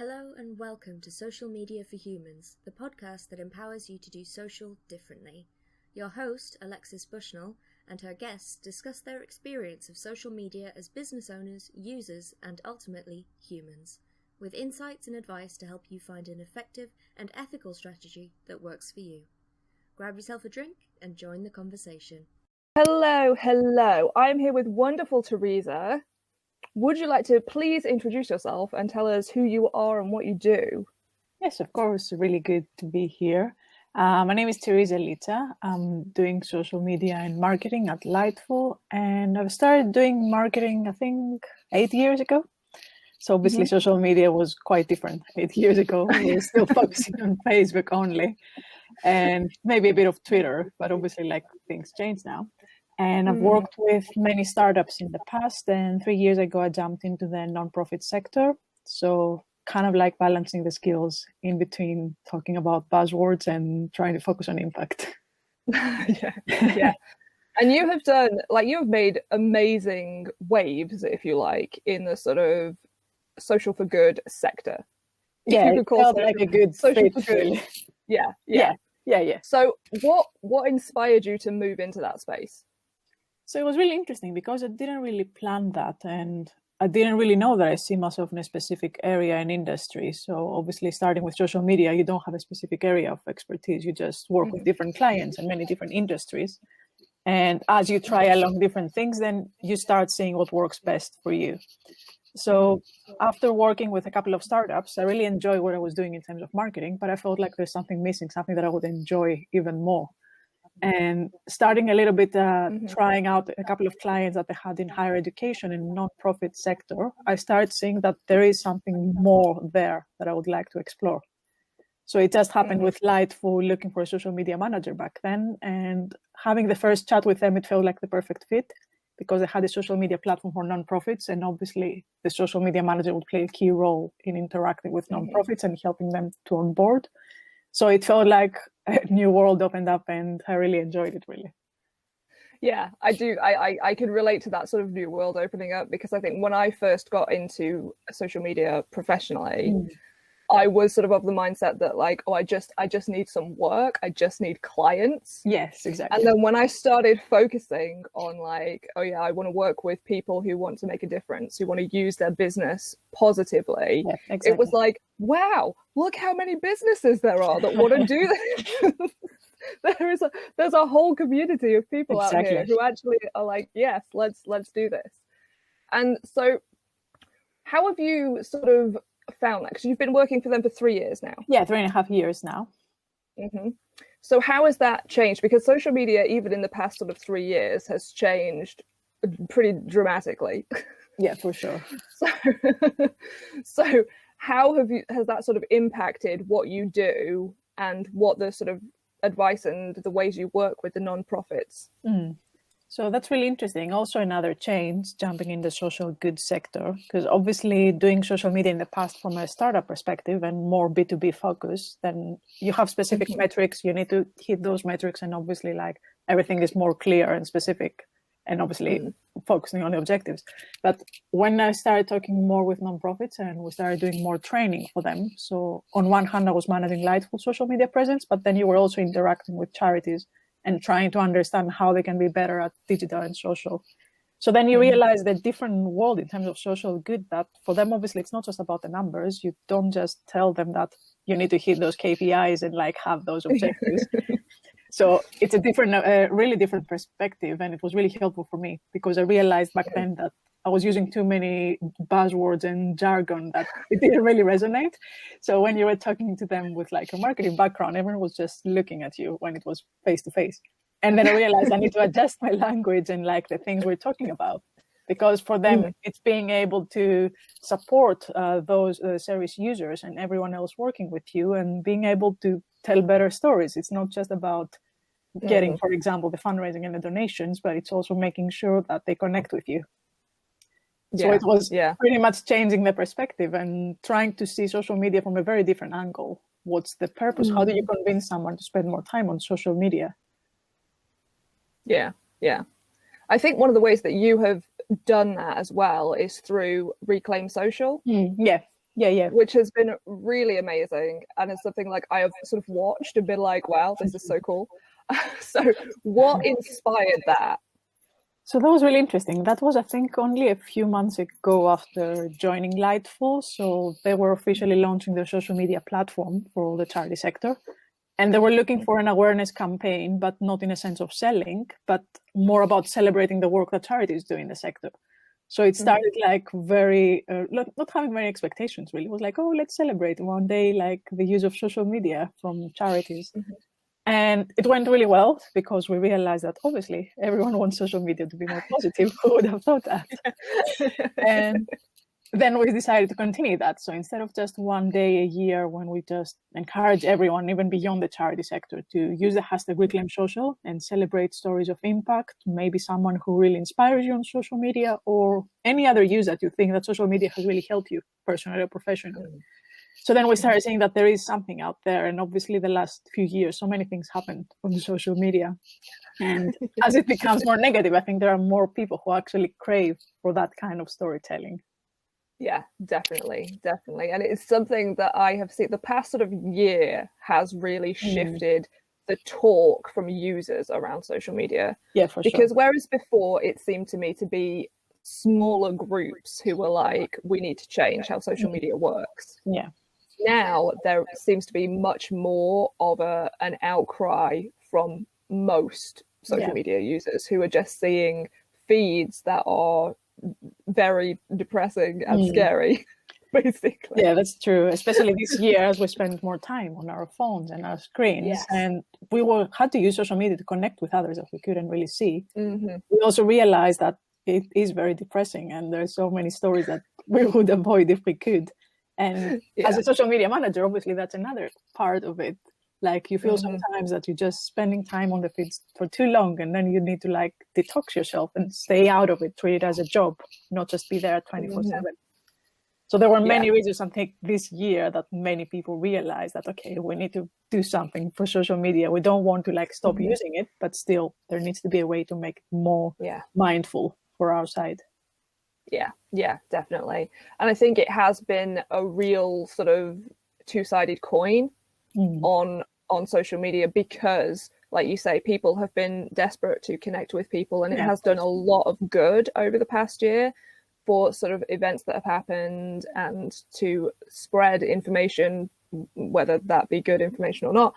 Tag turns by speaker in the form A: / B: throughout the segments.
A: Hello and welcome to Social Media for Humans, the podcast that empowers you to do social differently. Your host, Alexis Bushnell, and her guests discuss their experience of social media as business owners, users, and ultimately humans, with insights and advice to help you find an effective and ethical strategy that works for you. Grab yourself a drink and join the conversation.
B: Hello. I'm here with wonderful Tereza. Would you like to please introduce yourself and tell us who you are and what you do?
C: Yes, of course. Really good to be here. My name is Tereza Litsa. I'm doing social media and marketing at Lightful, and I've started doing marketing, I think, 8 years ago. So obviously social media was quite different 8 years ago. We were still focusing on Facebook only and maybe a bit of Twitter, but obviously things change now. And I've worked with many startups in the past, and 3 years ago I jumped into the nonprofit sector. So kind of like balancing the skills in between talking about buzzwords and trying to focus on impact.
B: Yeah. And you have made amazing waves, if you like, in the sort of social for good sector.
C: Yeah, it felt like a good
B: social
C: fit,
B: for good.
C: really.
B: Yeah. So what inspired you to move into that space?
C: So it was really interesting because I didn't really plan that, and I didn't really know that I see myself in a specific area and industry. So obviously starting with social media, you don't have a specific area of expertise. You just work with different clients and many different industries. And as you try along different things, then you start seeing what works best for you. So after working with a couple of startups, I really enjoyed what I was doing in terms of marketing, but I felt like there's something missing, something that I would enjoy even more. And starting a little bit, trying out a couple of clients that I had in higher education and nonprofit sector, I started seeing that there is something more there that I would like to explore. So it just happened with Lightful looking for a social media manager back then, and having the first chat with them, it felt like the perfect fit because they had a social media platform for nonprofits, and obviously the social media manager would play a key role in interacting with nonprofits and helping them to onboard. So it felt like a new world opened up, and I really enjoyed it, really.
B: Yeah, I do. I can relate to that sort of new world opening up, because I think when I first got into social media professionally, I was sort of the mindset that I just need some work. I just need clients.
C: Yes, exactly.
B: And then when I started focusing on I want to work with people who want to make a difference, who want to use their business positively.
C: Yeah, exactly.
B: It was like, wow, look how many businesses there are that want to do this. There's a whole community of people out here who actually are like, yes, let's do this. And so how have you sort of found that? Because you've been working for them for 3 years now.
C: Yeah, 3.5 years now.
B: So how has that changed? Because social media, even in the past sort of 3 years, has changed pretty dramatically.
C: Yeah, for sure.
B: So how has that sort of impacted what you do and what the sort of advice and the ways you work with the nonprofits?
C: So that's really interesting. Also another change, jumping in the social good sector, because obviously doing social media in the past from a startup perspective and more B2B focus, then you have specific metrics, you need to hit those metrics, and obviously everything is more clear and specific, and obviously focusing on the objectives. But when I started talking more with nonprofits and we started doing more training for them, so on one hand I was managing Lightful social media presence, but then you were also interacting with charities and trying to understand how they can be better at digital and social. So then you realize the different world in terms of social good, that for them, obviously, it's not just about the numbers. You don't just tell them that you need to hit those KPIs and have those objectives. So it's a different, really different perspective. And it was really helpful for me because I realized back then that I was using too many buzzwords and jargon that it didn't really resonate. So when you were talking to them with a marketing background, everyone was just looking at you when it was face to face. And then I realized I need to adjust my language and the things we're talking about, because for them, it's being able to support those service users and everyone else working with you and being able to tell better stories. It's not just about getting, for example, the fundraising and the donations, but it's also making sure that they connect with you. So it was pretty much changing the perspective and trying to see social media from a very different angle. What's the purpose? How do you convince someone to spend more time on social media?
B: Yeah. I think one of the ways that you have done that as well is through Reclaim Social.
C: Yeah.
B: which has been really amazing. And it's something like I have sort of watched and been like, wow, this is so cool. So what inspired that?
C: So that was really interesting. That was, I think, only a few months ago after joining Lightful. So they were officially launching their social media platform for the charity sector. And they were looking for an awareness campaign, but not in a sense of selling, but more about celebrating the work that charities do in the sector. So it started like very, not having many expectations really. It was like, oh, let's celebrate one day, like the use of social media from charities. And it went really well because we realized that obviously everyone wants social media to be more positive. Who would have thought that? And then we decided to continue that. So instead of just one day a year when we just encourage everyone, even beyond the charity sector, to use the hashtag Reclaim Social and celebrate stories of impact, maybe someone who really inspires you on social media or any other use that you think that social media has really helped you personally or professionally. So then we started seeing that there is something out there. And obviously the last few years, so many things happened on the social media. And as it becomes more negative, I think there are more people who actually crave for that kind of storytelling.
B: Yeah, definitely. And it's something that I have seen the past sort of year has really shifted the talk from users around social media.
C: Yeah, for sure.
B: Because whereas before it seemed to me to be smaller groups who were like, we need to change how social media works.
C: Yeah.
B: Now there seems to be much more of an outcry from most social media users who are just seeing feeds that are very depressing and scary, basically.
C: Yeah, that's true. Especially this year, as we spend more time on our phones and our screens, and we had to use social media to connect with others that we couldn't really see. We also realized that it is very depressing, and there's so many stories that we would avoid if we could. And as a social media manager, obviously, that's another part of it. Like you feel sometimes that you're just spending time on the feeds for too long, and then you need to like detox yourself and stay out of it, treat it as a job, not just be there 24/7. So there were many reasons, I think, this year that many people realized that, okay, we need to do something for social media. We don't want to like stop using it, but still there needs to be a way to make it more mindful for our side.
B: Yeah, definitely. And I think it has been a real sort of two-sided coin on social media because, like you say, people have been desperate to connect with people, and it has done a lot of good over the past year for sort of events that have happened and to spread information, whether that be good information or not.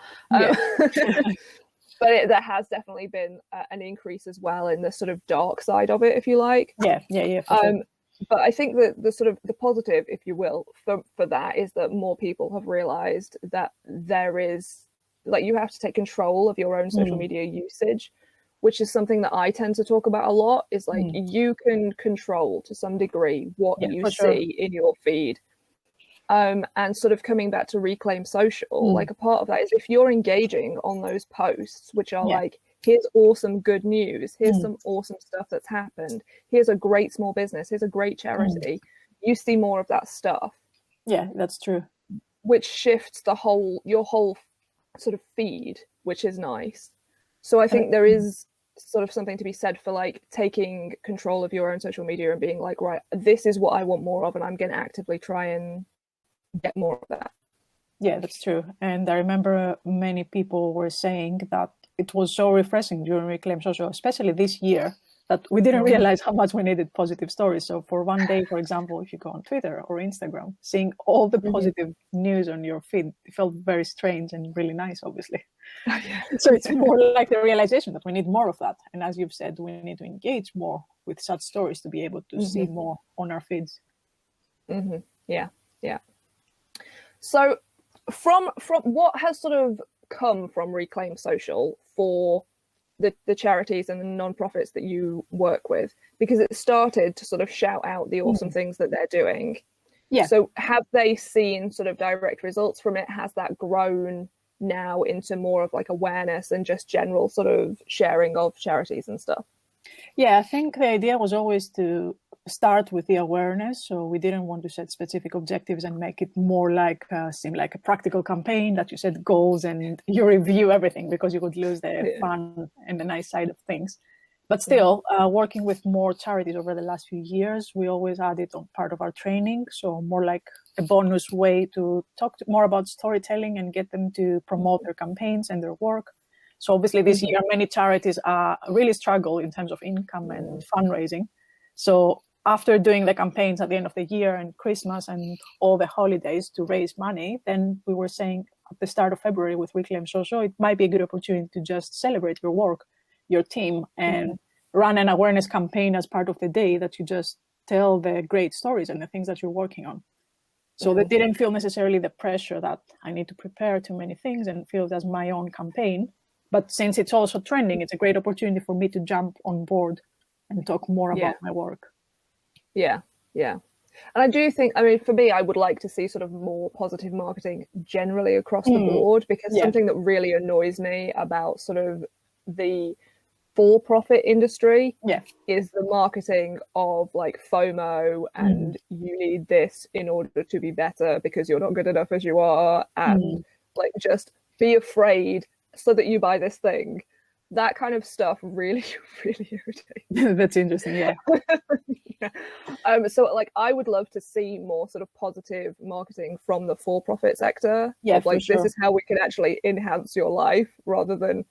B: But there has definitely been an increase as well in the sort of dark side of it, if you like.
C: Yeah. Sure.
B: But I think that the sort of the positive, if you will, for that is that more people have realized that there is, like, you have to take control of your own social media usage, which is something that I tend to talk about a lot, is like you can control to some degree what you see in your feed. And sort of coming back to Reclaim Social, like a part of that is if you're engaging on those posts, which are like, here's awesome good news, here's some awesome stuff that's happened, here's a great small business, here's a great charity, you see more of that stuff.
C: Yeah, that's true.
B: Which shifts your whole sort of feed, which is nice. So I think there is sort of something to be said for like taking control of your own social media and being like, right, this is what I want more of, and I'm going to actively try and get more of that.
C: Yeah, that's true. And I remember many people were saying that it was so refreshing during Reclaim Social, especially this year, that we didn't realize how much we needed positive stories. So for one day, for example, if you go on Twitter or Instagram, seeing all the positive news on your feed, it felt very strange and really nice, obviously. So it's more like the realization that we need more of that. And as you've said, we need to engage more with such stories to be able to see more on our feeds.
B: Yeah. So from what has sort of come from Reclaim Social for the charities and the non-profits that you work with, because it started to sort of shout out the awesome things that they're doing. Yeah. So have they seen sort of direct results from it? Has that grown now into more of like awareness and just general sort of sharing of charities and stuff?
C: Yeah, I think the idea was always to start with the awareness. So we didn't want to set specific objectives and make it more like seem like a practical campaign that you set goals and you review everything, because you would lose the fun and the nice side of things. But still, working with more charities over the last few years, we always added on part of our training. So more like a bonus way to talk more about storytelling and get them to promote their campaigns and their work. So obviously this year, many charities really struggle in terms of income and fundraising. So after doing the campaigns at the end of the year and Christmas and all the holidays to raise money, then we were saying at the start of February with Weekly and Social, it might be a good opportunity to just celebrate your work, your team, and run an awareness campaign as part of the day that you just tell the great stories and the things that you're working on. So they didn't feel necessarily the pressure that I need to prepare too many things and feel it as my own campaign. But since it's also trending, it's a great opportunity for me to jump on board and talk more about my work.
B: Yeah. And I do think, I mean, for me, I would like to see sort of more positive marketing generally across the board, because something that really annoys me about sort of the for-profit industry is the marketing of like FOMO and you need this in order to be better because you're not good enough as you are, and like just be afraid so that you buy this thing. That kind of stuff really irritates.
C: That's interesting. Yeah.
B: So like I would love to see more sort of positive marketing from the for-profit sector. This is how we can actually enhance your life, rather than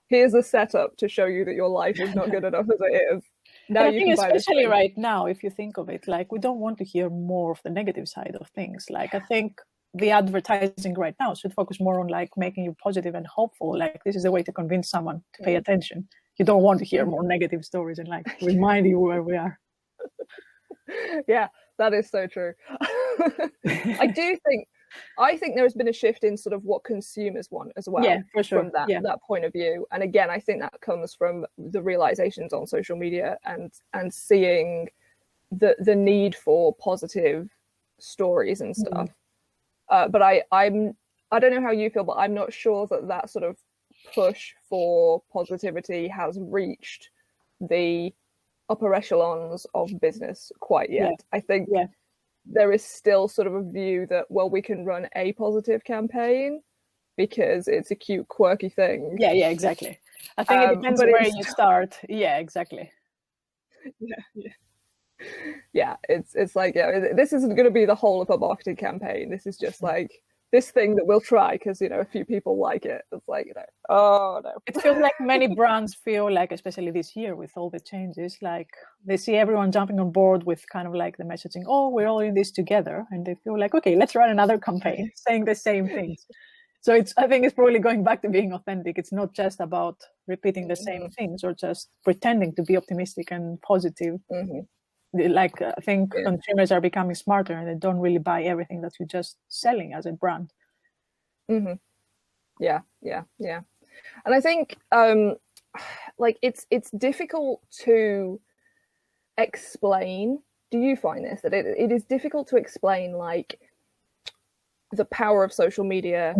B: here's a setup to show you that your life is not good enough as it is.
C: Now you can buy this thing. Especially right now, if you think of it, like we don't want to hear more of the negative side of things. Like I think the advertising right now should focus more on like making you positive and hopeful. Like this is the way to convince someone to pay attention. You don't want to hear more negative stories and like remind you where we are.
B: Yeah, that is so true. I think there has been a shift in sort of what consumers want as well.
C: Yeah, for sure.
B: From that point of view. And again, I think that comes from the realizations on social media and seeing the need for positive stories and stuff. But I don't know how you feel, but I'm not sure that sort of push for positivity has reached the upper echelons of business quite yet. I think there is still sort of a view that, well, we can run a positive campaign because it's a cute, quirky thing.
C: Yeah, exactly. I think it depends where you start. Yeah, exactly.
B: Yeah, it's like, this isn't going to be the whole of a marketing campaign. This is just like this thing that we'll try because, a few people like it. It's like, oh no.
C: It feels like many brands feel like, especially this year with all the changes, like they see everyone jumping on board with kind of like the messaging, oh, we're all in this together. And they feel like, okay, let's run another campaign saying the same things. So I think it's probably going back to being authentic. It's not just about repeating the same things or just pretending to be optimistic and positive. Like I think consumers are becoming smarter and they don't really buy everything that you're just selling as a brand.
B: Yeah. And I think like it's difficult to explain. Do you find this that it is difficult to explain like the power of social media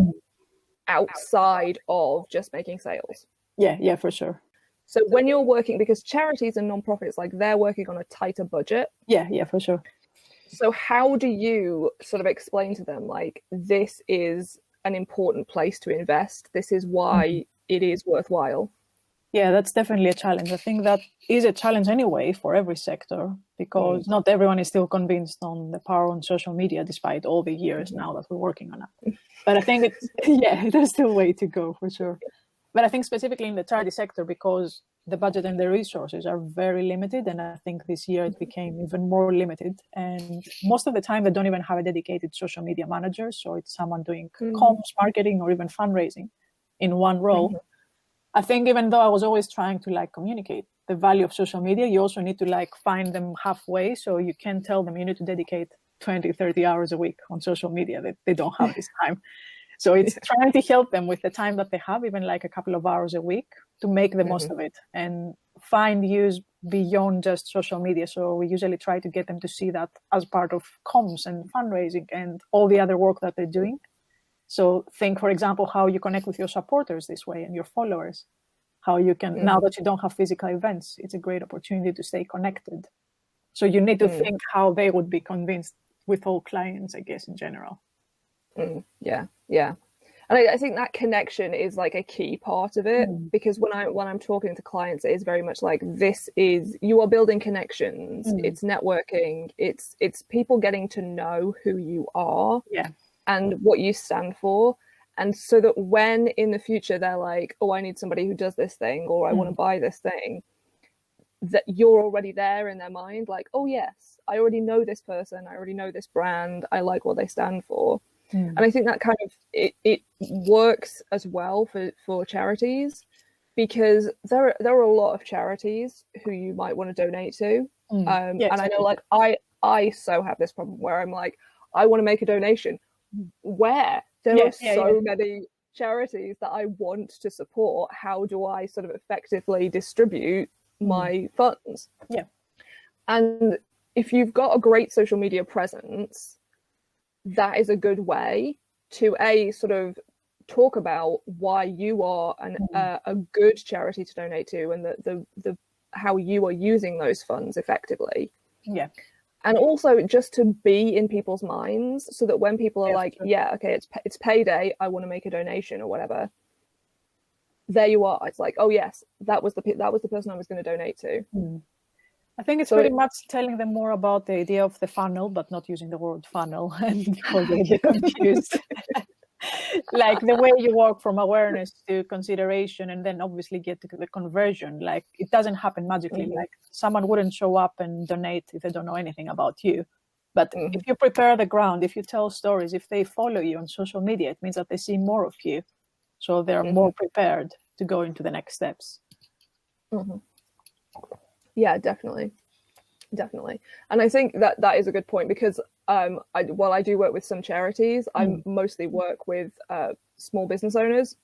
B: outside of just making sales?
C: Yeah, for sure.
B: So when you're working, because charities and non-profits, like they're working on a tighter budget.
C: Yeah, for sure.
B: So how do you sort of explain to them, like, this is an important place to invest? This is why it is worthwhile.
C: Yeah, that's definitely a challenge. I think that is a challenge anyway for every sector, because not everyone is still convinced on the power on social media, despite all the years now that we're working on it. But I think there's still a way to go for sure. But I think specifically in the charity sector, because the budget and the resources are very limited, and I think this year it became even more limited. And most of the time, they don't even have a dedicated social media manager. So it's someone doing comms, marketing, or even fundraising in one role. I think even though I was always trying to like communicate the value of social media, you also need to like find them halfway. So you can tell them you need to dedicate 20, 30 hours a week on social media. They don't have this time. So it's trying to help them with the time that they have, even like a couple of hours a week, to make the most of it and find use beyond just social media. So we usually try to get them to see that as part of comms and fundraising and all the other work that they're doing. So think, for example, how you connect with your supporters this way and your followers, how you can, now that you don't have physical events, it's a great opportunity to stay connected. So you need to think how they would be convinced with all clients, I guess, in general.
B: Yeah. And I think that connection is like a key part of it, because when I'm talking to clients, it is very much like, you are building connections, it's networking, it's people getting to know who you are and what you stand for. And so that when in the future they're like, oh, I need somebody who does this thing, or I want to buy this thing, that you're already there in their mind, like, oh yes, I already know this person, I already know this brand, I like what they stand for. And I think that kind of it works as well for charities, because there are a lot of charities who you might want to donate to. And I know, like, I so have this problem where I'm like, I want to make a donation. Where? There are so many charities that I want to support. How do I sort of effectively distribute my funds? And if you've got a great social media presence, that is a good way to sort of talk about why you are a good charity to donate to, and the how you are using those funds effectively. And also just to be in people's minds, so that when people are like, okay, it's payday, I want to make a donation or whatever, there you are. It's like, oh yes, that was the person I was going to donate to.
C: I think it's pretty much telling them more about the idea of the funnel, but not using the word funnel and before they get confused. Like the way you walk from awareness to consideration, and then obviously get to the conversion. Like, it doesn't happen magically. Like, someone wouldn't show up and donate if they don't know anything about you. But if you prepare the ground, if you tell stories, if they follow you on social media, it means that they see more of you. So they're more prepared to go into the next steps.
B: Yeah, definitely. And I think that is a good point, because while I do work with some charities, I mostly work with small business owners,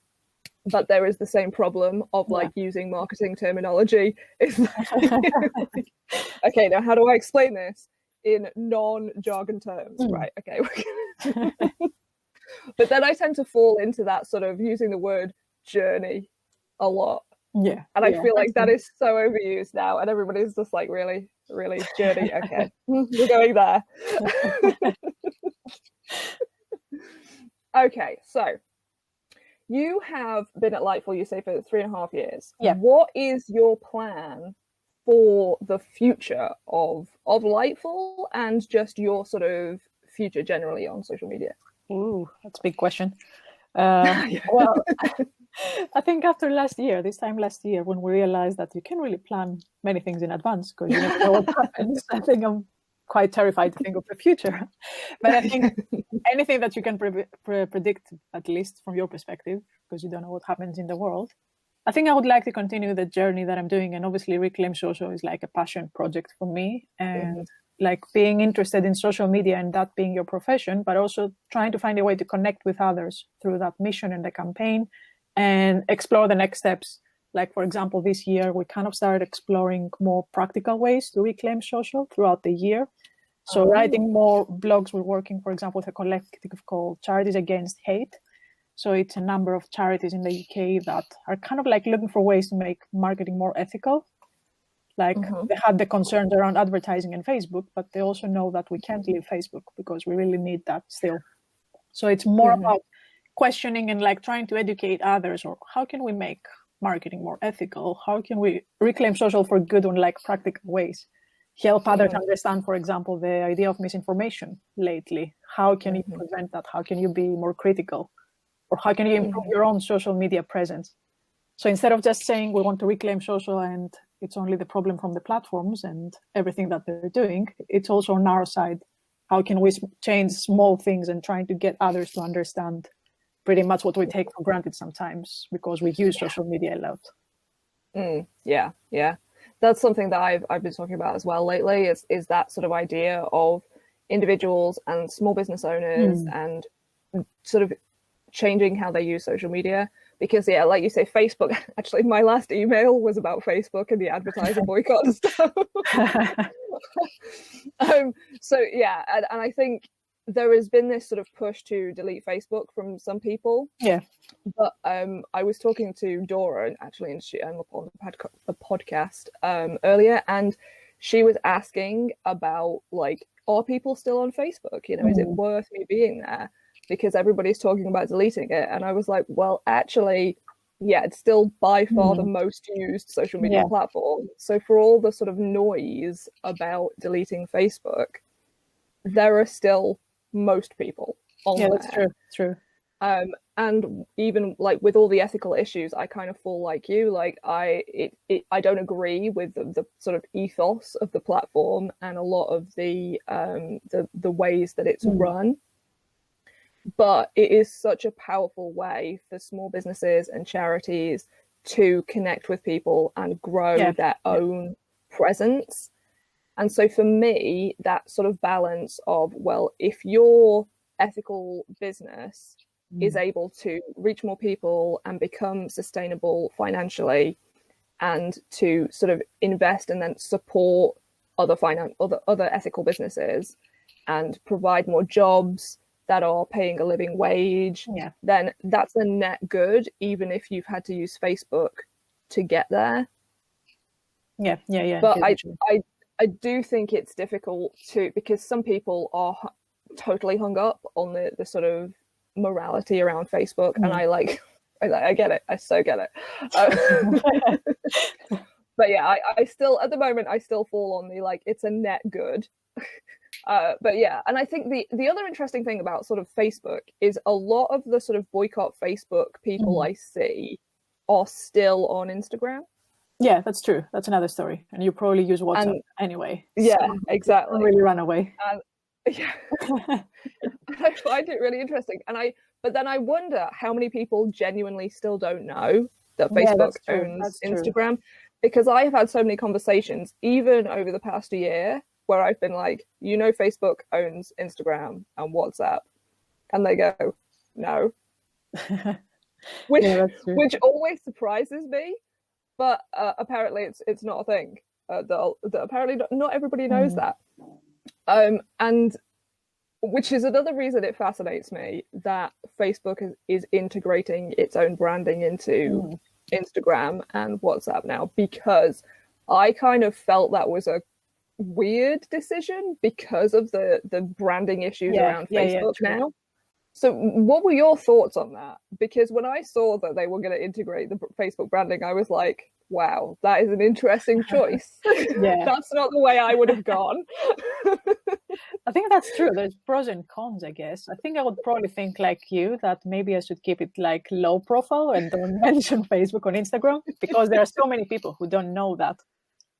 B: but there is the same problem of like using marketing terminology. It's like, okay, now how do I explain this in non-jargon terms? Right, okay. But then I tend to fall into that sort of using the word journey a lot. And I feel like that is so overused now, and everybody's just like, really journey, okay. We're going there. Okay, so you have been at Lightful, you say, for 3.5 years. What is your plan for the future of Lightful, and just your sort of future generally on social media?
C: Ooh, that's a big question. Well, I think after this time last year, when we realized that you can really plan many things in advance because you never know what happens, I think I'm quite terrified to think of the future. But I think anything that you can predict, at least from your perspective, because you don't know what happens in the world, I think I would like to continue the journey that I'm doing. And obviously Reclaim Social is like a passion project for me. And like being interested in social media and that being your profession, but also trying to find a way to connect with others through that mission and the campaign, and explore the next steps. Like, for example, this year, we kind of started exploring more practical ways to reclaim social throughout the year. So writing more blogs. We're working, for example, with a collective called Charities Against Hate. So it's a number of charities in the UK that are kind of like looking for ways to make marketing more ethical. Like they had the concerns around advertising and Facebook, but they also know that we can't leave Facebook because we really need that still. So it's more about questioning and like trying to educate others, or how can we make marketing more ethical? How can we reclaim social for good on like practical ways? Help others understand, for example, the idea of misinformation lately. How can you prevent that? How can you be more critical? Or how can you improve your own social media presence? So instead of just saying we want to reclaim social and it's only the problem from the platforms and everything that they're doing, it's also on our side. How can we change small things and trying to get others to understand pretty much what we take for granted sometimes because we use social media a lot.
B: Yeah. That's something that I've been talking about as well lately, is that sort of idea of individuals and small business owners and sort of changing how they use social media. Because like you say, Facebook, actually my last email was about Facebook and the advertiser boycott and stuff. And I think there has been this sort of push to delete Facebook from some people. But I was talking to Dora, actually, and she on the podcast earlier, and she was asking about, like, are people still on Facebook? You know, is it worth me being there? because everybody's talking about deleting it. And I was like, well, actually, yeah, it's still by far the most used social media platform. So for all the sort of noise about deleting Facebook, there are still most people on there.
C: That's true.
B: And even like with all the ethical issues, I kind of fall like you. Like I don't agree with the sort of ethos of the platform and a lot of the ways that it's run. But it is such a powerful way for small businesses and charities to connect with people and grow their own presence. And so for me, that sort of balance of, well, if your ethical business is able to reach more people and become sustainable financially, and to sort of invest and then support other ethical businesses and provide more jobs that are paying a living wage, then that's a net good, even if you've had to use Facebook to get there.
C: Yeah.
B: But I do think it's difficult because some people are totally hung up on the sort of morality around Facebook, and I get it. I so get it. But yeah, I still, at the moment, I still fall on the, like, it's a net good. But yeah, and I think the other interesting thing about sort of Facebook is a lot of the sort of boycott Facebook people I see are still on Instagram.
C: Yeah, that's true. That's another story. And you probably use WhatsApp anyway.
B: Yeah, so exactly.
C: Don't really run away.
B: Yeah. I find it really interesting. But then I wonder how many people genuinely still don't know that Facebook owns Instagram. Because I have had so many conversations, even over the past year, where I've been like, Facebook owns Instagram and WhatsApp. And they go, no. Which always surprises me. But apparently it's not a thing. Apparently not everybody knows that. And which is another reason it fascinates me that Facebook is integrating its own branding into Instagram and WhatsApp now, because I kind of felt that was a weird decision because of the branding issues around Facebook now. So what were your thoughts on that? Because when I saw that they were going to integrate the Facebook branding, I was like, wow, that is an interesting choice. That's not the way I would have gone.
C: I think that's true. There's pros and cons, I guess. I think I would probably think like you, that maybe I should keep it like low profile and don't mention Facebook on Instagram, because there are so many people who don't know that.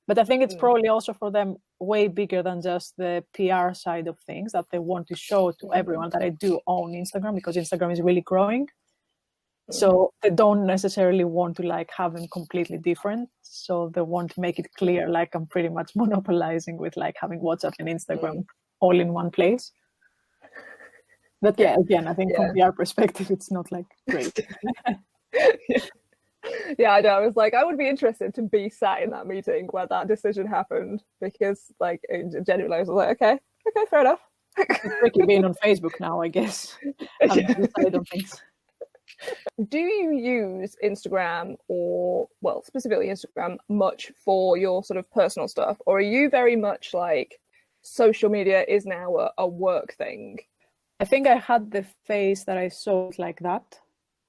C: But I think it's probably also for them way bigger than just the PR side of things, that they want to show to everyone that I do own Instagram, because Instagram is really growing. So they don't necessarily want to like have them completely different. So they want to make it clear, like I'm pretty much monopolizing with like having WhatsApp and Instagram all in one place. But yeah, again, I think from PR perspective, it's not like great.
B: Yeah, I know. I was like, I would be interested to be sat in that meeting where that decision happened, because like genuinely I was like, okay, fair enough.
C: It's tricky being on Facebook now, I guess. Having to decide on things.
B: Do you use Instagram, or well, specifically Instagram, much for your sort of personal stuff, or are you very much like social media is now a work thing?
C: I think I had the phase that I saw it like that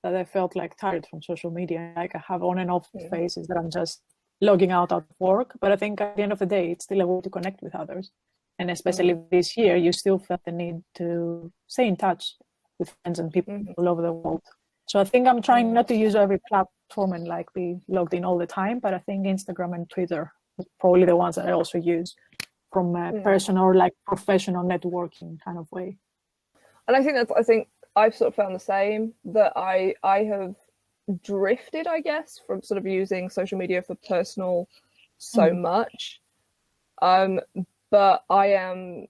C: I felt like tired from social media. Like I have on and off phases that I'm just logging out of work. But I think at the end of the day, it's still a way to connect with others. And especially this year, you still felt the need to stay in touch with friends and people all over the world. So I think I'm trying not to use every platform and like be logged in all the time. But I think Instagram and Twitter are probably the ones that I also use from a personal or like professional networking kind of way.
B: And I think I've sort of found the same, that I have drifted, I guess, from sort of using social media for personal so much. But I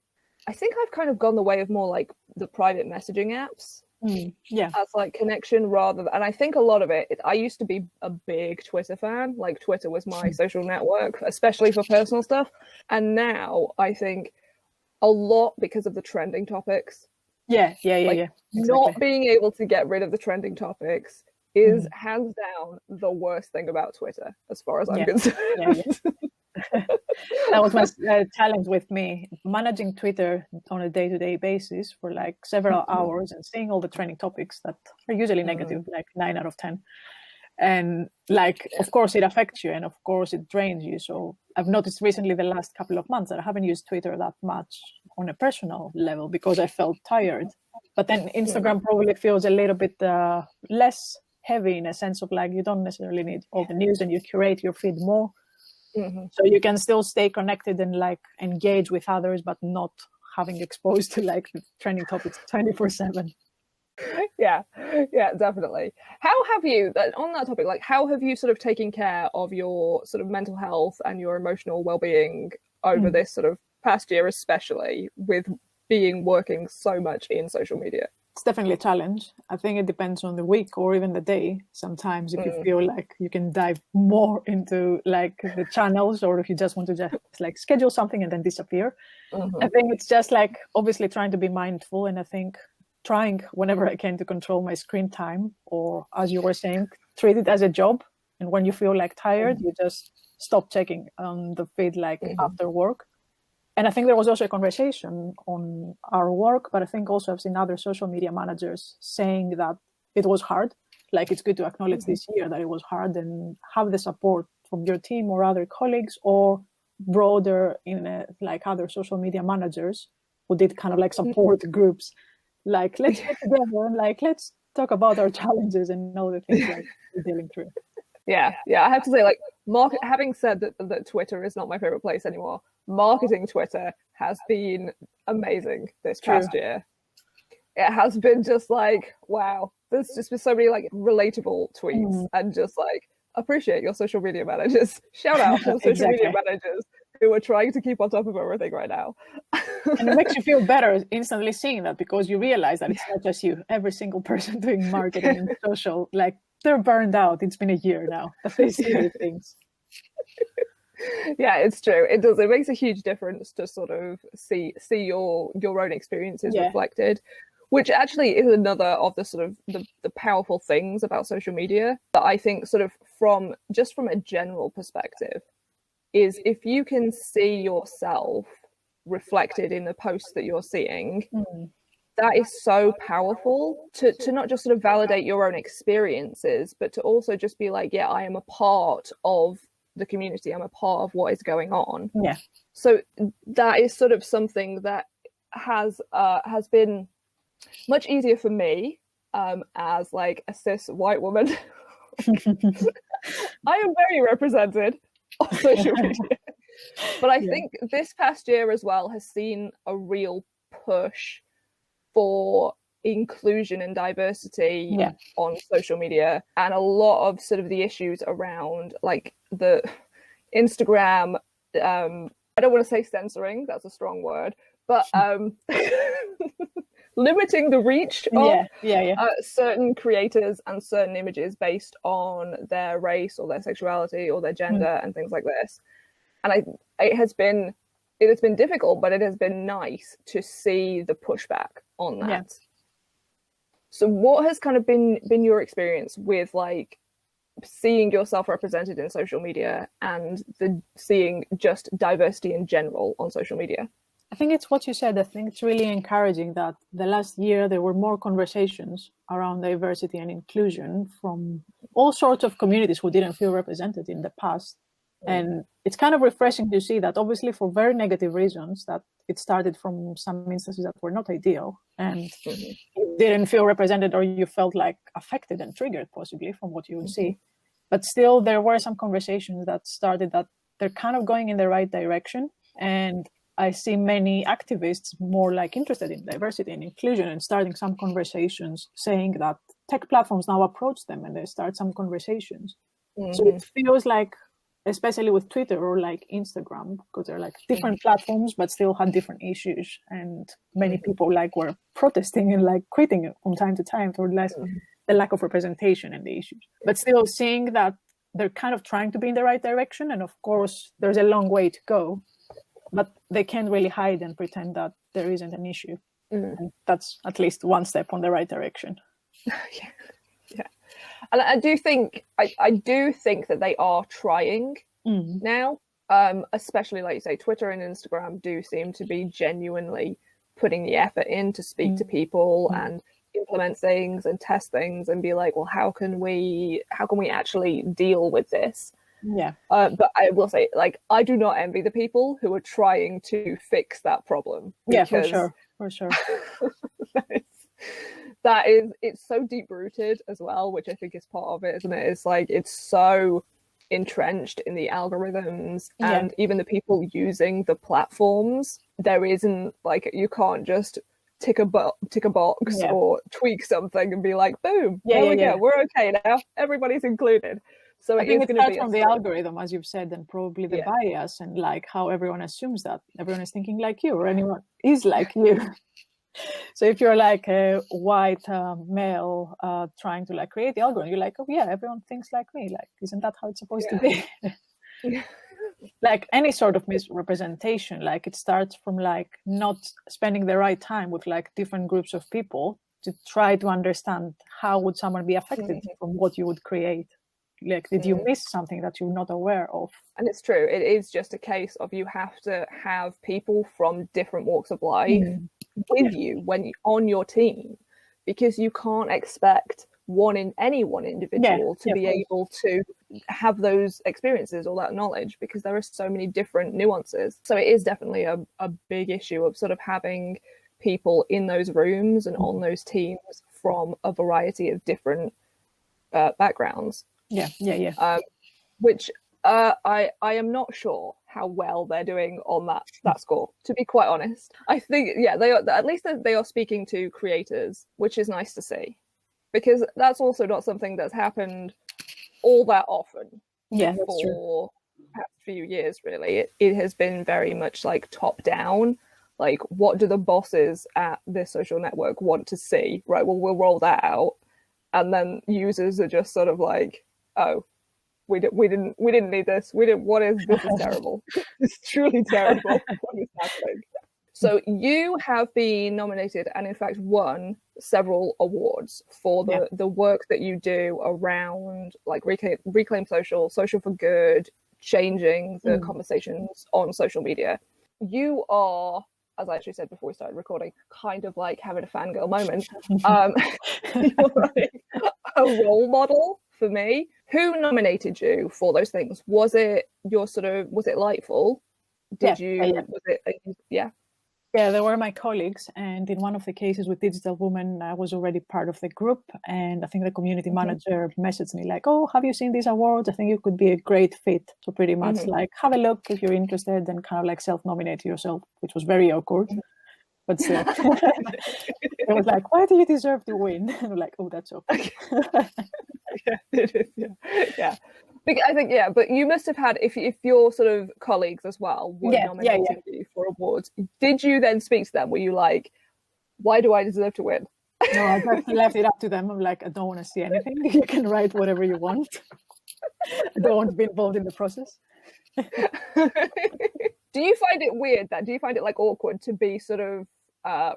B: think I've kind of gone the way of more like the private messaging apps. As like connection rather than, and I think a lot of it, I used to be a big Twitter fan. Like Twitter was my social network, especially for personal stuff. And now I think a lot because of the trending topics.
C: Exactly.
B: Not being able to get rid of the trending topics is hands down the worst thing about Twitter, as far as I'm concerned.
C: That was my challenge with me, managing Twitter on a day-to-day basis for like several hours and seeing all the trending topics that are usually negative, like 9 out of 10. And like, of course, it affects you, and of course, it drains you. So I've noticed recently, the last couple of months, that I haven't used Twitter that much on a personal level because I felt tired. But then Instagram probably feels a little bit less heavy, in a sense of like, you don't necessarily need all the news, and you curate your feed more. So you can still stay connected and like engage with others, but not having exposed to like trending topics 24/7.
B: Yeah, definitely. How have you, on that topic, like how have you sort of taken care of your sort of mental health and your emotional well-being over this sort of past year, especially with working so much in social media?
C: It's definitely a challenge. I think it depends on the week or even the day. Sometimes if you feel like you can dive more into like the channels, or if you just want to just like schedule something and then disappear. I think it's just like obviously trying to be mindful, and I think trying whenever I can to control my screen time, or as you were saying, treat it as a job. And when you feel like tired, you just stop checking the feed like after work. And I think there was also a conversation on our work, but I think also I've seen other social media managers saying that it was hard. Like, it's good to acknowledge this year that it was hard, and have the support from your team or other colleagues, or broader in like other social media managers who did kind of like support groups. Like, let's get together and like, let's talk about our challenges and all the things like we're dealing through.
B: Yeah. I have to say, like, having said that Twitter is not my favorite place anymore, marketing Twitter has been amazing this past year. It has been just like, wow, there's just been so many like relatable tweets and just like, appreciate your social media managers. Shout out to the social media managers who are trying to keep on top of everything right now.
C: And it makes you feel better instantly seeing that, because you realize that it's not just you. Every single person doing marketing and social, like, they're burned out. It's been a year now that they see these things.
B: Yeah, it's true. It does. It makes a huge difference to sort of see your own experiences reflected, which actually is another of the sort of the powerful things about social media that I think sort of from a general perspective is, if you can see yourself reflected in the posts that you're seeing, that is so powerful to not just sort of validate your own experiences, but to also just be like, yeah, I am a part of the community. I'm a part of what is going on.
C: Yeah.
B: So that is sort of something that has been much easier for me as like a cis white woman. I am very represented on social media. But I think this past year as well has seen a real push for inclusion and diversity on social media, and a lot of sort of the issues around like the Instagram, I don't want to say censoring, that's a strong word, but limiting the reach of certain creators and certain images based on their race or their sexuality or their gender and things like this. And it has been difficult, but it has been nice to see the pushback on that. Yeah. So what has kind of been your experience with like seeing yourself represented in social media and seeing just diversity in general on social media?
C: I think it's what you said. I think it's really encouraging that the last year there were more conversations around diversity and inclusion from all sorts of communities who didn't feel represented in the past. And it's kind of refreshing to see that, obviously for very negative reasons, that it started from some instances that were not ideal, and you didn't feel represented, or you felt like affected and triggered possibly from what you would see. But still there were some conversations that started that they're kind of going in the right direction. And I see many activists more like interested in diversity and inclusion and starting some conversations, saying that tech platforms now approach them and they start some conversations. So it feels like, especially with Twitter or like Instagram, because they're like different platforms, but still had different issues. And many people like were protesting and like quitting from time to time for the lack of representation and the issues. But still seeing that they're kind of trying to be in the right direction. And of course, there's a long way to go, but they can't really hide and pretend that there isn't an issue. And that's at least one step on the right direction.
B: Yeah. And I do think that they are trying now. Especially, like you say, Twitter and Instagram do seem to be genuinely putting the effort in to speak to people and implement things and test things and be like, well, how can we actually deal with this?
C: Yeah.
B: But I will say, like, I do not envy the people who are trying to fix that problem.
C: Yeah, for sure.
B: It's so deep rooted as well, which I think is part of it, isn't it? It's like, it's so entrenched in the algorithms and even the people using the platforms. There isn't, like, you can't just tick a box or tweak something and be like, boom, there we go, we're okay now, everybody's included. So
C: I think it starts from the algorithm, as you've said, and probably the bias and like how everyone assumes that everyone is thinking like you or anyone is like you. So if you're like a white male trying to like create the algorithm, you're like, oh yeah, everyone thinks like me. Like, isn't that how it's supposed to be? Like any sort of misrepresentation, like it starts from like not spending the right time with like different groups of people to try to understand how would someone be affected from what you would create. Like, did you miss something that you're not aware of?
B: And it's true. It is just a case of you have to have people from different walks of life with you when on your team, because you can't expect any one individual to be able to have those experiences or that knowledge, because there are so many different nuances. So it is definitely a big issue of sort of having people in those rooms and on those teams from a variety of different backgrounds. Which I am not sure how well they're doing on that score, to be quite honest. I think they are, at least they are speaking to creators, which is nice to see, because that's also not something that's happened all that often for the past few years, really. It has been very much like top down, like, what do the bosses at this social network want to see? Right, well, we'll roll that out, and then users are just sort of like, oh, we didn't need this. This is terrible. It's truly terrible. What is happening? So you have been nominated and in fact won several awards for the work that you do around like reclaim social for good, changing the conversations on social media. You are, as I actually said before we started recording, kind of like having a fangirl moment. You're like a role model for me. Who nominated you for those things? Was it Lightful?
C: Yeah, they were my colleagues, and in one of the cases with Digital Women, I was already part of the group, and I think the community manager messaged me like, oh, have you seen these awards? I think you could be a great fit. So pretty much like, have a look if you're interested, and kind of like self-nominate yourself, which was very awkward. But still, it was like, why do you deserve to win? And I'm like, oh, that's okay.
B: Yeah. I think, but you must have had, if your sort of colleagues as well were nominating you for awards, did you then speak to them? Were you like, why do I deserve to win?
C: No, I just left it up to them. I'm like, I don't want to see anything. You can write whatever you want. I don't want to be involved in the process.
B: Do you find it weird do you find it like awkward to be sort of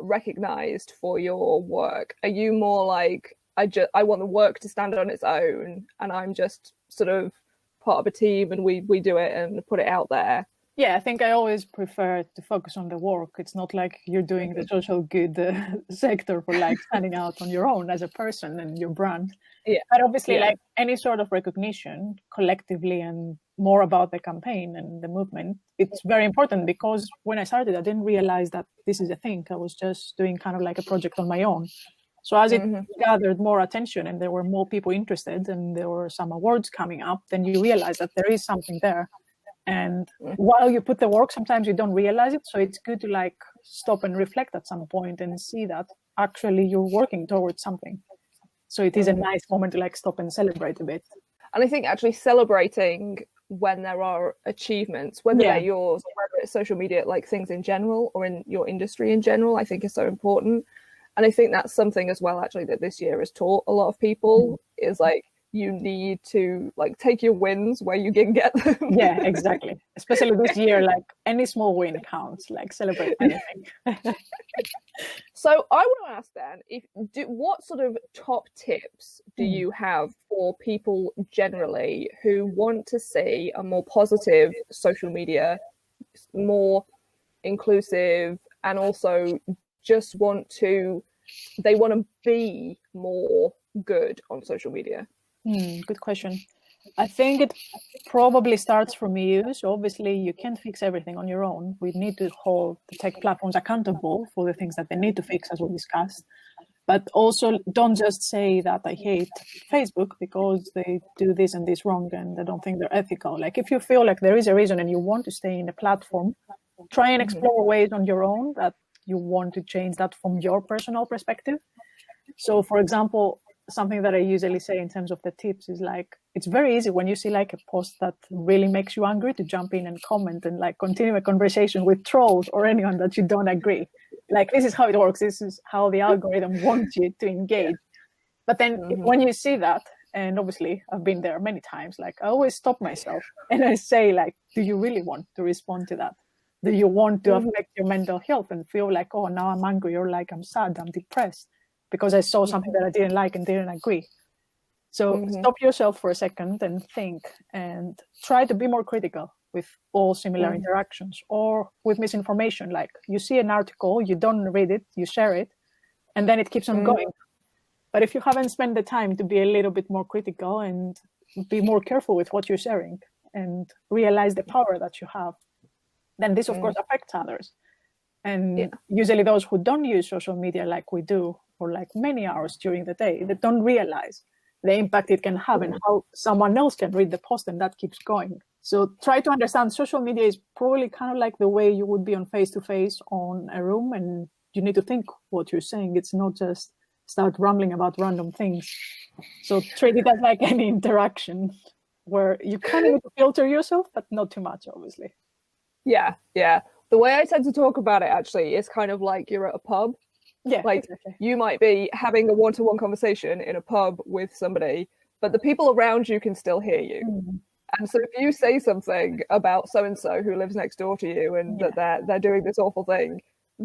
B: recognized for your work? Are you more like, I want the work to stand on its own and I'm just sort of part of a team and we do it and put it out there?
C: Yeah, I think I always prefer to focus on the work. It's not like you're doing the social good sector for like standing out on your own as a person and your brand. Yeah. But obviously like any sort of recognition collectively and more about the campaign and the movement, it's very important, because when I started, I didn't realize that this is a thing. I was just doing kind of like a project on my own. So as it gathered more attention and there were more people interested and there were some awards coming up, then you realize that there is something there. And while you put the work, sometimes you don't realize it. So it's good to like stop and reflect at some point and see that actually you're working towards something. So it is a nice moment to like stop and celebrate a bit.
B: And I think actually celebrating when there are achievements, whether they're yours or whether it's social media, like things in general or in your industry in general, I think is so important. And I think that's something as well, actually, that this year has taught a lot of people, is like, you need to like take your wins where you can get them.
C: Yeah, exactly. Especially this year, like any small win counts, like celebrate anything.
B: So I want to ask then, what sort of top tips do you have for people generally who want to see a more positive social media, more inclusive, and also just want to be more good on social media?
C: Good question. I think it probably starts from you. So obviously you can't fix everything on your own. We need to hold the tech platforms accountable for the things that they need to fix, as we discussed. But also don't just say that I hate Facebook because they do this and this wrong and I don't think they're ethical. Like if you feel like there is a reason and you want to stay in the platform, try and explore ways on your own that you want to change that from your personal perspective. So for example, something that I usually say in terms of the tips is like, it's very easy when you see like a post that really makes you angry to jump in and comment and like continue a conversation with trolls or anyone that you don't agree. Like, this is how it works. This is how the algorithm wants you to engage. But then when you see that, and obviously I've been there many times, like I always stop myself and I say like, do you really want to respond to that? Do you want to affect your mental health and feel like, oh, now I'm angry, or like I'm sad, I'm depressed because I saw something that I didn't like and didn't agree? So stop yourself for a second and think and try to be more critical with all similar interactions, or with misinformation. Like you see an article, you don't read it, you share it, and then it keeps on going. But if you haven't spent the time to be a little bit more critical and be more careful with what you're sharing and realize the power that you have, then this of course affects others. And usually those who don't use social media like we do, for like many hours during the day, they don't realize the impact it can have and how someone else can read the post and that keeps going. So try to understand social media is probably kind of like the way you would be on face-to-face on a room, and you need to think what you're saying. It's not just start rambling about random things. So treat it as like any interaction where you kind of need to filter yourself, but not too much, obviously.
B: Yeah. The way I tend to talk about it actually is kind of like you're at a pub.
C: Yeah,
B: like exactly. You might be having a one-to-one conversation in a pub with somebody, but the people around you can still hear you. And so if you say something about so-and-so who lives next door to you and that they're doing this awful thing,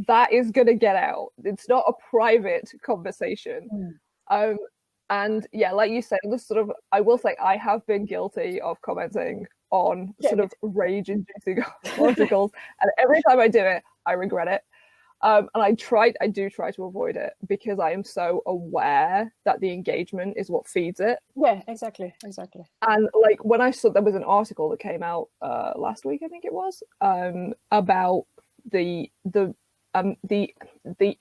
B: that is going to get out. It's not a private conversation. And yeah, like you said, this sort of, I will say I have been guilty of commenting on sort of rage-inducing articles, and every time I do it, I regret it. And I do try to avoid it because I am so aware that the engagement is what feeds it.
C: Yeah, exactly.
B: And like when I saw there was an article that came out last week, I think it was, about the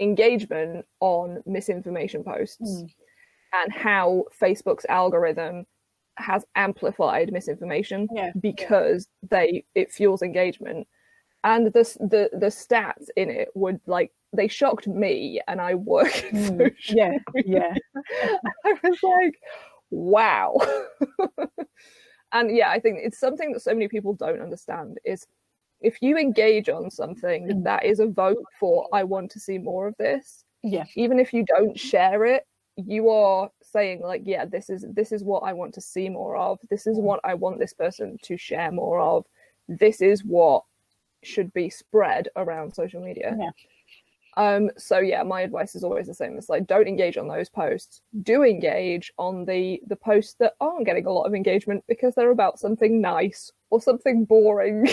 B: engagement on misinformation posts and how Facebook's algorithm has amplified misinformation because it fuels engagement. And the stats in it would like, they shocked me, and I work in social media. I was like, wow. And yeah, I think it's something that so many people don't understand is if you engage on something, that is a vote for, I want to see more of this.
C: Yeah.
B: Even if you don't share it, you are saying like, yeah, this is what I want to see more of. This is what I want this person to share more of. This is what should be spread around social media. So yeah, my advice is always the same. It's like, don't engage on those posts. Do engage on the posts that aren't getting a lot of engagement because they're about something nice or something boring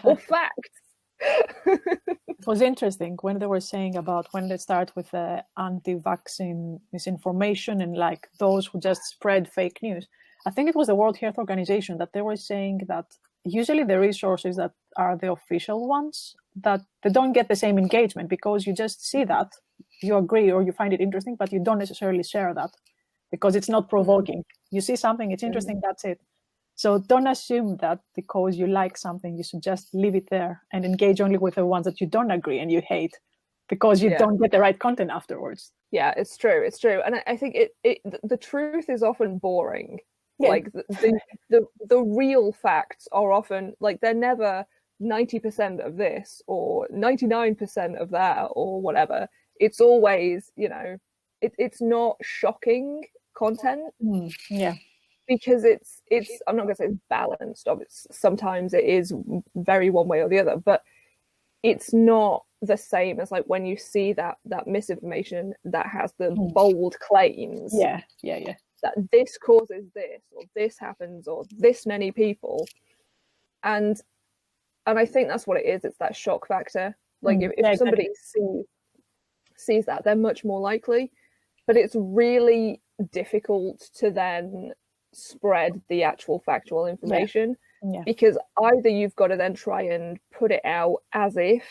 B: or facts.
C: It was interesting when they were saying about when they start with the anti-vaccine misinformation and like those who just spread fake news. I think it was the World Health Organization that they were saying that usually the resources that are the official ones, that they don't get the same engagement because you just see that, you agree or you find it interesting, but you don't necessarily share that because it's not provoking. You see something, it's interesting, that's it. So don't assume that because you like something, you should just leave it there and engage only with the ones that you don't agree and you hate because you don't get the right content afterwards.
B: Yeah, it's true. And I think the truth is often boring. Like the real facts are often like, they're never 90% of this or 99% of that or whatever. It's always, it's not shocking content. because it's I'm not going to say it's balanced. Obviously, sometimes it is very one way or the other, but it's not the same as like when you see that misinformation that has the bold claims.
C: Yeah.
B: That this causes this, or this happens, or this many people, and I think that's what it is. It's that shock factor. Like if somebody sees that, they're much more likely. But it's really difficult to then spread the actual factual information, because either you've got to then try and put it out as if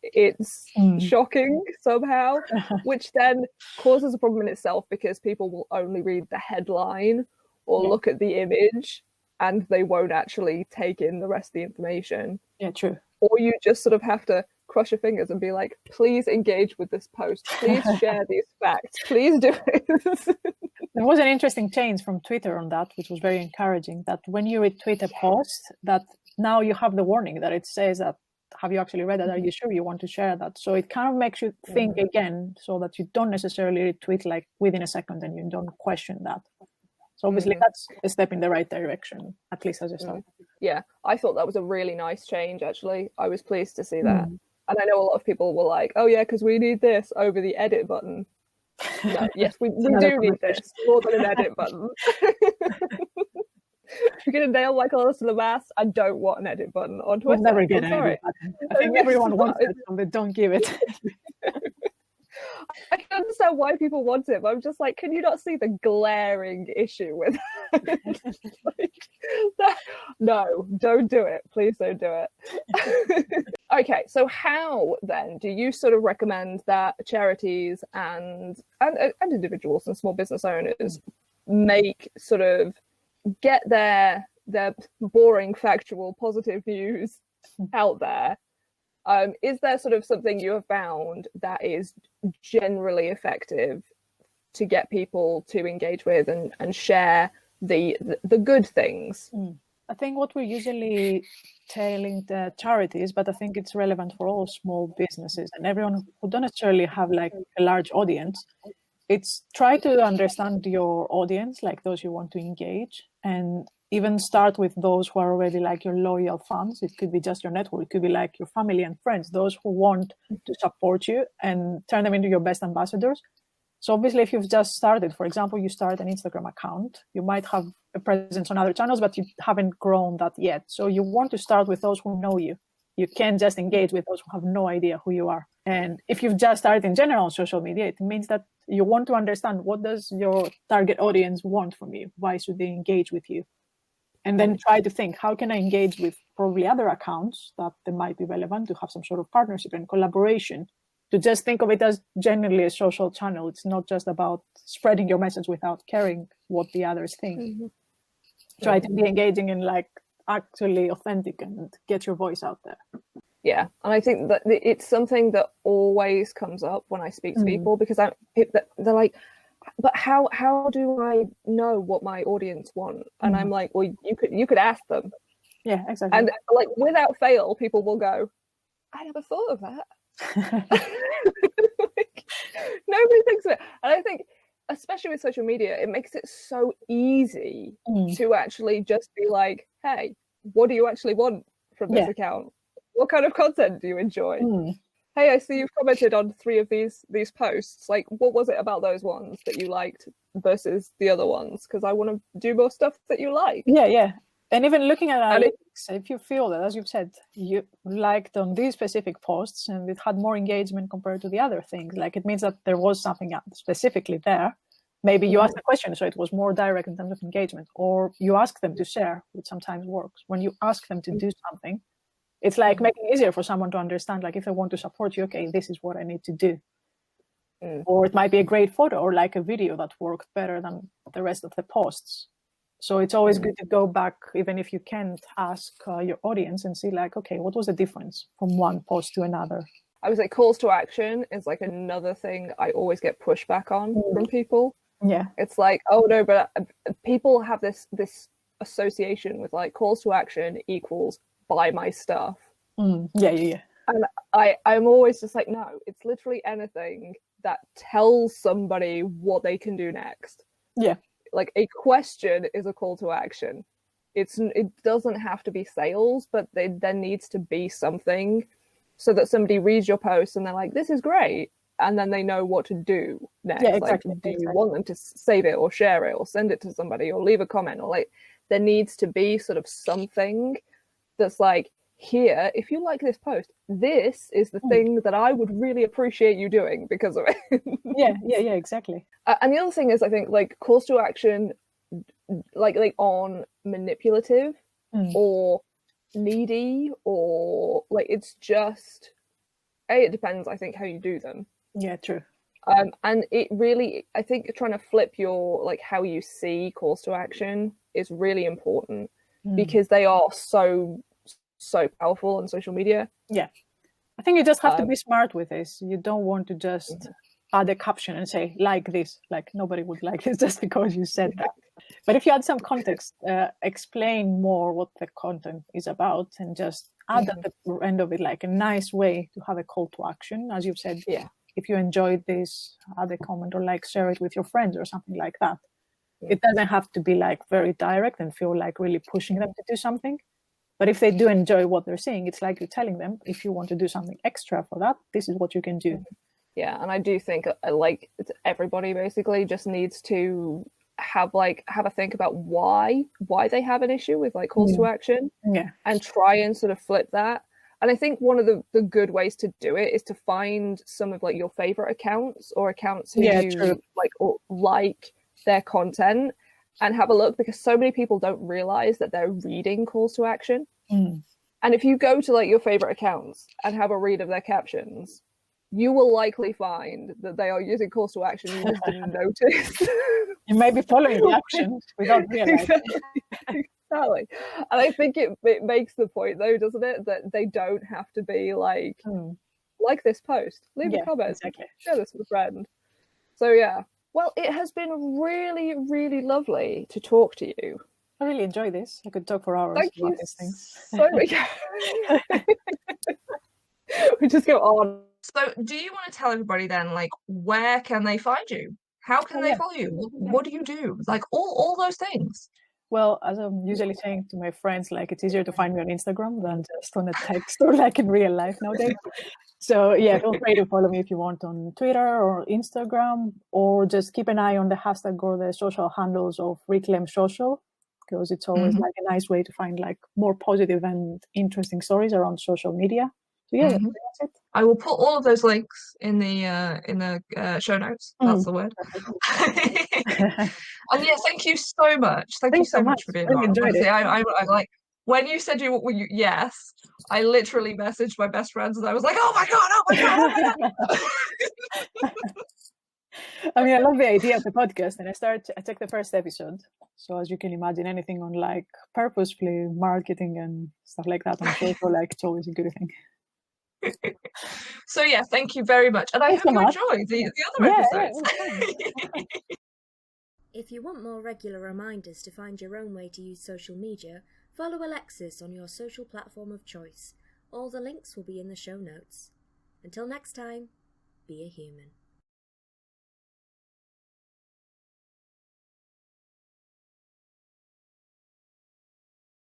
B: it's shocking somehow, which then causes a problem in itself, because people will only read the headline or look at the image, and they won't actually take in the rest of the information.
C: Yeah, true.
B: Or you just sort of have to cross your fingers and be like, please engage with this post, please share these facts, please do it.
C: There was an interesting change from Twitter on that, which was very encouraging, that when you retweet a post, that now you have the warning that it says that, have you actually read that? Are you sure you want to share that? So it kind of makes you think again, so that you don't necessarily retweet like within a second and you don't question that. So obviously that's a step in the right direction, at least as a start.
B: Yeah, I thought that was a really nice change, actually. I was pleased to see that. And I know a lot of people were like, oh yeah, because we need this over the edit button. No, yes, we do need this more than an edit button. You're going to nail my colours to the mast. I don't want an edit button on Twitter.
C: We'll never get an edit button. I think everyone wants it, so they don't give it.
B: I can understand why people want it, but I'm just like, can you not see the glaring issue with it? No, don't do it. Please don't do it. Okay, so how then do you sort of recommend that charities and individuals and small business owners make sort of get their boring, factual, positive news out there? Is there sort of something you have found that is generally effective to get people to engage with and share the good things?
C: I think what we're usually telling the charities, but I think it's relevant for all small businesses and everyone who don't necessarily have like a large audience, it's try to understand your audience, like those you want to engage, and even start with those who are already like your loyal fans. It could be just your network. It could be like your family and friends, those who want to support you, and turn them into your best ambassadors. So obviously, if you've just started, for example, you start an Instagram account, you might have a presence on other channels, but you haven't grown that yet. So you want to start with those who know you. You can't just engage with those who have no idea who you are. And if you've just started in general on social media, it means that you want to understand, what does your target audience want from you? Why should they engage with you? And then try to think, how can I engage with probably other accounts that they might be relevant, to have some sort of partnership and collaboration, to just think of it as generally a social channel. It's not just about spreading your message without caring what the others think. Try to be engaging and like actually authentic and get your voice out there.
B: Yeah, and I think that it's something that always comes up when I speak to people, because they're like, but how do I know what my audience want? And I'm like, well, you could ask them.
C: Yeah, exactly.
B: And like without fail, people will go, I never thought of that. Like, nobody thinks of it. And I think, especially with social media, it makes it so easy to actually just be like, hey, what do you actually want from this account? What kind of content do you enjoy? Hey, I see you've commented on 3 of these posts. Like, what was it about those ones that you liked versus the other ones? Because I want to do more stuff that you like.
C: Yeah. And even looking at analytics, if you feel that, as you've said, you liked on these specific posts and it had more engagement compared to the other things, like it means that there was something specifically there. Maybe you asked a question, so it was more direct in terms of engagement, or you ask them to share, which sometimes works. When you ask them to do something, it's like making it easier for someone to understand, like if they want to support you, okay, this is what I need to do. Or it might be a great photo or like a video that worked better than the rest of the posts. So it's always good to go back, even if you can't ask your audience, and see like, okay, what was the difference from one post to another?
B: I would say calls to action is like another thing I always get pushback on from people.
C: Yeah.
B: It's like, oh no, but people have this association with like calls to action equals buy my stuff.
C: Yeah.
B: And I'm always just like, no, it's literally anything that tells somebody what they can do next.
C: Yeah.
B: like a question is a call to action. It doesn't have to be sales, but there needs to be something so that somebody reads your post and they're like, this is great. And then they know what to do next.
C: Yeah, exactly.
B: Like, do you want them to save it or share it or send it to somebody or leave a comment? Or like, there needs to be sort of something that's like, here, if you like this post, this is the thing that I would really appreciate you doing because of it.
C: yeah, exactly.
B: And the other thing is, I think, like, calls to action, like on manipulative or needy, or like, it's just, it depends, I think, how you do them.
C: Yeah, true.
B: And it really, I think, trying to flip your, like, how you see calls to action is really important because they are so powerful on social media.
C: Yeah, I think you just have to be smart with this. You don't want to just add a caption and say, like this. Like, nobody would like this just because you said that. But if you add some context, explain more what the content is about, and just add at the end of it, like, a nice way to have a call to action, as you've said.
B: Yeah.
C: If you enjoyed this, add a comment or like share it with your friends or something like that. It doesn't have to be like very direct and feel like really pushing them to do something. But if they do enjoy what they're seeing, it's like you're telling them, if you want to do something extra for that, this is what you can do.
B: Yeah, and I do think like everybody basically just needs to have a think about why they have an issue with like calls to action, and try and sort of flip that. And I think one of the good ways to do it is to find some of like your favorite accounts or accounts who you like or like their content, and have a look, because so many people don't realize that they're reading calls to action. And if you go to like your favorite accounts and have a read of their captions, you will likely find that they are using calls to action you just didn't notice.
C: You may be following the action without realizing.
B: Exactly. And I think it makes the point, though, doesn't it, that they don't have to be like this post, leave a comment, share this with a friend. So yeah. Well, it has been really, really lovely to talk to you.
C: I really enjoy this. I could talk for hours about these things.
B: So we just go on.
D: So do you want to tell everybody then, like, where can they find you? How can they follow you? What do you do? Like, all those things.
C: Well, as I'm usually saying to my friends, like, it's easier to find me on Instagram than just on a text or like in real life nowadays. So yeah, feel free to follow me if you want on Twitter or Instagram, or just keep an eye on the hashtag or the social handles of Reclaim Social, because it's always like a nice way to find like more positive and interesting stories around social media. So yeah, that's it.
D: I will put all of those links in the show notes. That's the word. And yeah, thank you so much. Thank you so much for being on. Honestly, I like, when you said you yes, I literally messaged my best friends and I was like, oh my god.
C: I mean, I love the idea of the podcast, and I took the first episode. So as you can imagine, anything on like purposefully marketing and stuff like that, I'm sure like it's always a good thing.
D: So yeah, thank you very much, and I hope you enjoy the other episodes.
A: If you want more regular reminders to find your own way to use social media, follow Alexis on your social platform of choice. All the links will be in the show notes. Until next time, be a human.